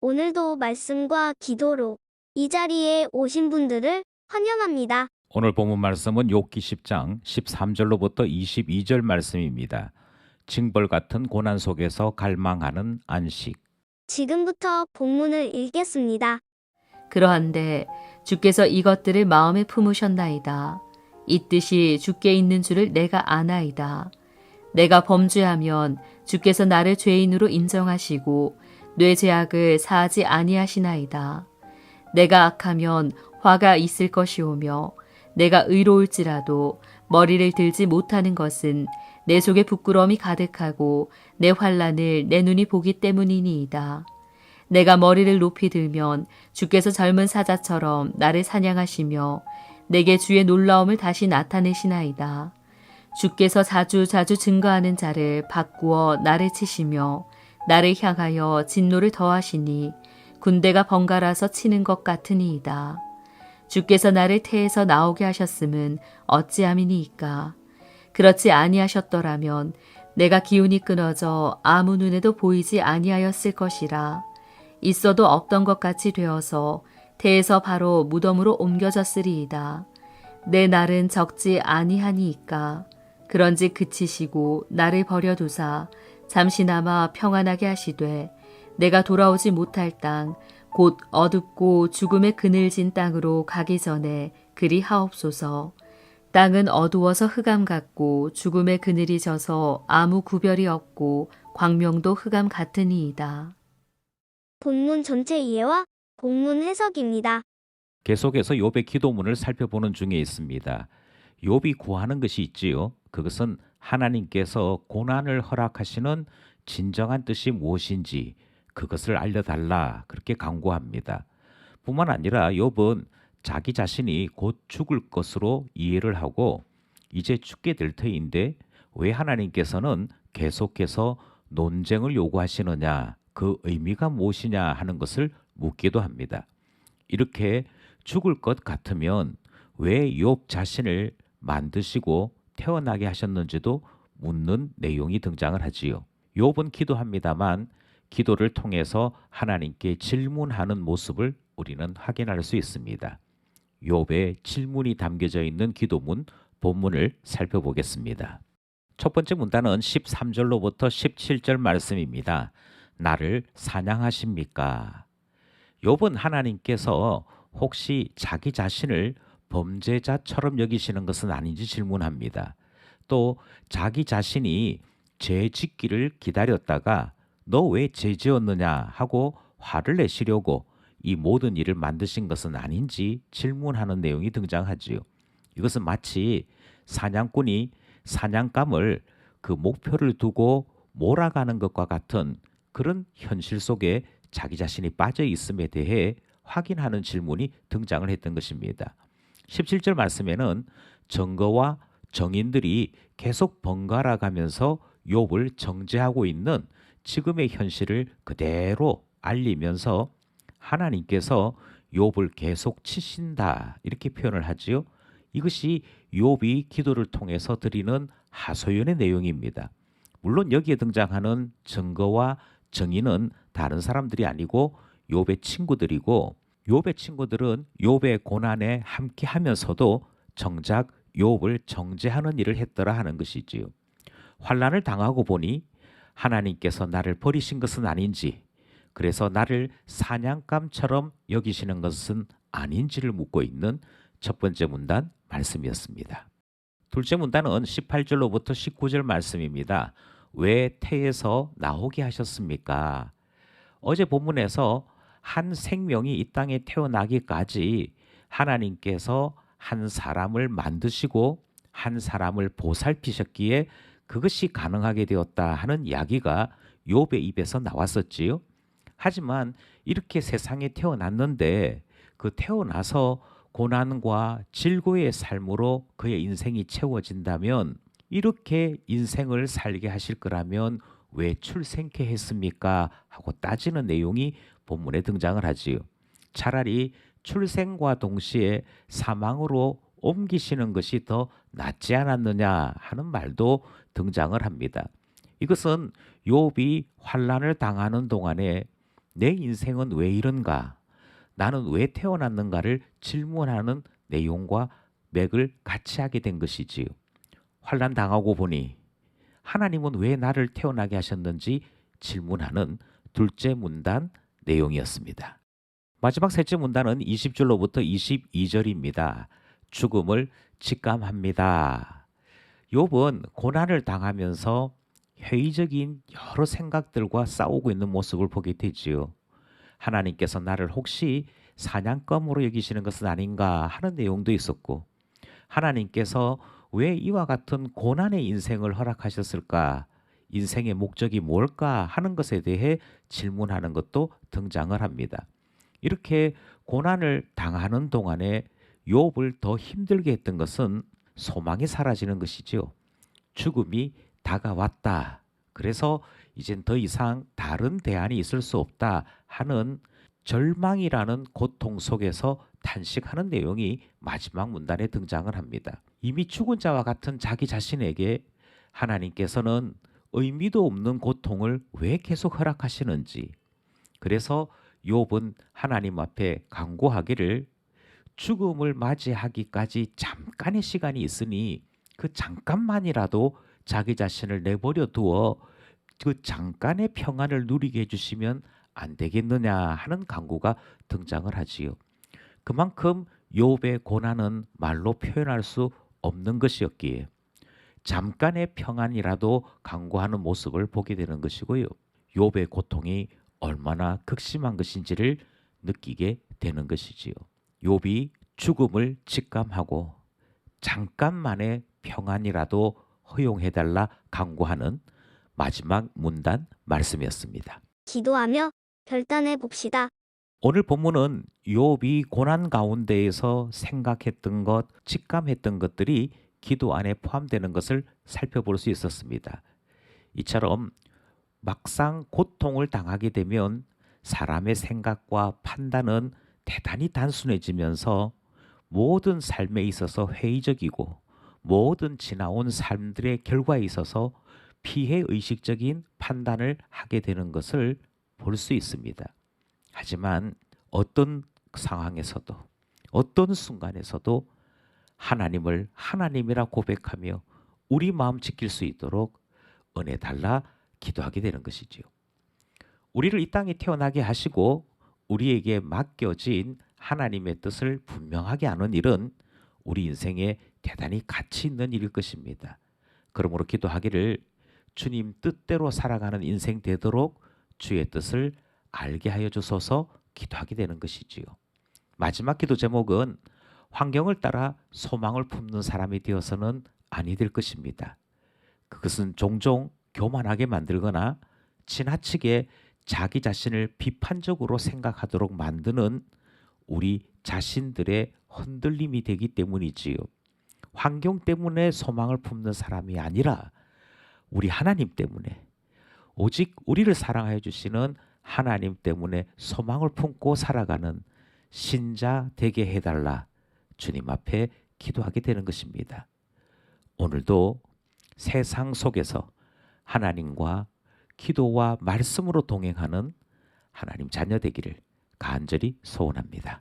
오늘도 말씀과 기도로 이 자리에 오신 분들을 환영합니다. 오늘 본문 말씀은 욥기 10장 13절로부터 22절 말씀입니다. 징벌 같은 고난 속에서 갈망하는 안식. 지금부터 본문을 읽겠습니다. 그러한데 주께서 이것들을 마음에 품으셨나이다. 이 뜻이 주께 있는 줄을 내가 아나이다. 내가 범죄하면 주께서 나를 죄인으로 인정하시고 뇌 죄악을 사하지 아니하시나이다. 내가 악하면 화가 있을 것이오며 내가 의로울지라도 머리를 들지 못하는 것은 내 속에 부끄러움이 가득하고 내 환난을 내 눈이 보기 때문이니이다. 내가 머리를 높이 들면 주께서 젊은 사자처럼 나를 사냥하시며 내게 주의 놀라움을 다시 나타내시나이다. 주께서 자주 증거하는 자를 바꾸어 나를 치시며 나를 향하여 진노를 더하시니 군대가 번갈아서 치는 것 같으니이다. 주께서 나를 태에서 나오게 하셨음은 어찌함이니이까. 그렇지 아니하셨더라면 내가 기운이 끊어져 아무 눈에도 보이지 아니하였을 것이라. 있어도 없던 것 같이 되어서 태에서 바로 무덤으로 옮겨졌으리이다. 내 날은 적지 아니하니이까. 그런지 그치시고 나를 버려두사 잠시나마 평안하게 하시되 내가 돌아오지 못할 땅 곧 어둡고 죽음의 그늘진 땅으로 가기 전에 그리 하옵소서. 땅은 어두워서 흑암 같고 죽음의 그늘이 져서 아무 구별이 없고 광명도 흑암 같으니이다. 본문 전체 이해와 본문 해석입니다. 계속해서 욥의 기도문을 살펴보는 중에 있습니다. 욥이 구하는 것이 있지요. 그것은 하나님께서 고난을 허락하시는 진정한 뜻이 무엇인지 그것을 알려달라 그렇게 간구합니다. 뿐만 아니라 욥은 자기 자신이 곧 죽을 것으로 이해를 하고 이제 죽게 될 터인데 왜 하나님께서는 계속해서 논쟁을 요구하시느냐, 그 의미가 무엇이냐 하는 것을 묻기도 합니다. 이렇게 죽을 것 같으면 왜 욥 자신을 만드시고 태어나게 하셨는지도 묻는 내용이 등장을 하지요. 욥은 기도합니다만 기도를 통해서 하나님께 질문하는 모습을 우리는 확인할 수 있습니다. 욥의 질문이 담겨져 있는 기도문 본문을 살펴보겠습니다. 첫 번째 문단은 13절로부터 17절 말씀입니다. 나를 사냥하십니까? 욥은 하나님께서 혹시 자기 자신을 범죄자처럼 여기시는 것은 아닌지 질문합니다. 또 자기 자신이 죄 짓기를 기다렸다가 너 왜 죄 지었느냐 하고 화를 내시려고 이 모든 일을 만드신 것은 아닌지 질문하는 내용이 등장하지요. 이것은 마치 사냥꾼이 사냥감을 그 목표를 두고 몰아가는 것과 같은 그런 현실 속에 자기 자신이 빠져 있음에 대해 확인하는 질문이 등장을 했던 것입니다. 17절 말씀에는 증거와 정인들이 계속 번갈아 가면서 욥을 정죄하고 있는 지금의 현실을 그대로 알리면서 하나님께서 욥을 계속 치신다 이렇게 표현을 하지요. 이것이 욥이 기도를 통해서 드리는 하소연의 내용입니다. 물론 여기에 등장하는 증거와 정의는 다른 사람들이 아니고 욥의 친구들이고 욥의 친구들은 욥의 고난에 함께 하면서도 정작 욥을 정죄하는 일을 했더라 하는 것이지요. 환난을 당하고 보니 하나님께서 나를 버리신 것은 아닌지, 그래서 나를 사냥감처럼 여기시는 것은 아닌지를 묻고 있는 첫 번째 문단 말씀이었습니다. 둘째 문단은 18절로부터 19절 말씀입니다. 왜 태에서 나오게 하셨습니까? 어제 본문에서 한 생명이 이 땅에 태어나기까지 하나님께서 한 사람을 만드시고 한 사람을 보살피셨기에 그것이 가능하게 되었다 하는 이야기가 욥의 입에서 나왔었지요. 하지만 이렇게 세상에 태어났는데 그 태어나서 고난과 질고의 삶으로 그의 인생이 채워진다면 이렇게 인생을 살게 하실 거라면 왜 출생케 했습니까? 하고 따지는 내용이 본문에 등장을 하지요. 차라리 출생과 동시에 사망으로 옮기시는 것이 더 낫지 않았느냐 하는 말도 등장을 합니다. 이것은 욥이 환난을 당하는 동안에 내 인생은 왜 이런가? 나는 왜 태어났는가를 질문하는 내용과 맥을 같이 하게 된 것이지요. 환난 당하고 보니 하나님은 왜 나를 태어나게 하셨는지 질문하는 둘째 문단 내용이었습니다. 마지막 셋째 문단은 20절로부터 22절입니다. 죽음을 직감합니다. 욥은 고난을 당하면서 회의적인 여러 생각들과 싸우고 있는 모습을 보게 되지요. 하나님께서 나를 혹시 사냥감으로 여기시는 것은 아닌가 하는 내용도 있었고, 하나님께서 왜 이와 같은 고난의 인생을 허락하셨을까? 인생의 목적이 뭘까 하는 것에 대해 질문하는 것도 등장을 합니다. 이렇게 고난을 당하는 동안에 욥을 더 힘들게 했던 것은 소망이 사라지는 것이지요. 죽음이 다가왔다. 그래서 이젠 더 이상 다른 대안이 있을 수 없다 하는 절망이라는 고통 속에서 탄식하는 내용이 마지막 문단에 등장을 합니다. 이미 죽은 자와 같은 자기 자신에게 하나님께서는 의미도 없는 고통을 왜 계속 허락하시는지, 그래서 욥은 하나님 앞에 간구하기를 죽음을 맞이하기까지 잠깐의 시간이 있으니 그 잠깐만이라도 자기 자신을 내버려 두어 그 잠깐의 평안을 누리게 해주시면 안 되겠느냐 하는 간구가 등장을 하지요. 그만큼 욥의 고난은 말로 표현할 수 없는 것이었기에 잠깐의 평안이라도 간구하는 모습을 보게 되는 것이고요. 욥의 고통이 얼마나 극심한 것인지를 느끼게 되는 것이지요. 욥이 죽음을 직감하고 잠깐만의 평안이라도 허용해달라 간구하는 마지막 문단 말씀이었습니다. 기도하며 결단해 봅시다. 오늘 본문은 욥이 고난 가운데에서 생각했던 것, 직감했던 것들이 기도 안에 포함되는 것을 살펴볼 수 있었습니다. 이처럼 막상 고통을 당하게 되면 사람의 생각과 판단은 대단히 단순해지면서 모든 삶에 있어서 회의적이고 모든 지나온 삶들의 결과에 있어서 피해의식적인 판단을 하게 되는 것을 볼 수 있습니다. 하지만 어떤 상황에서도 어떤 순간에서도 하나님을 하나님이라 고백하며 우리 마음 지킬 수 있도록 은혜 달라 기도하게 되는 것이지요. 우리를 이 땅에 태어나게 하시고 우리에게 맡겨진 하나님의 뜻을 분명하게 아는 일은 우리 인생에 대단히 가치 있는 일일 것입니다. 그러므로 기도하기를 주님 뜻대로 살아가는 인생 되도록 주의 뜻을 알게 하여 주소서 기도하게 되는 것이지요. 마지막 기도 제목은 환경을 따라 소망을 품는 사람이 되어서는 아니 될 것입니다. 그것은 종종 교만하게 만들거나 지나치게 자기 자신을 비판적으로 생각하도록 만드는 우리 자신들의 흔들림이 되기 때문이지요. 환경 때문에 소망을 품는 사람이 아니라 우리 하나님 때문에, 오직 우리를 사랑하여 주시는 하나님 때문에 소망을 품고 살아가는 신자 되게 해달라 주님 앞에 기도하게 되는 것입니다. 오늘도 세상 속에서 하나님과 기도와 말씀으로 동행하는 하나님 자녀 되기를 간절히 소원합니다.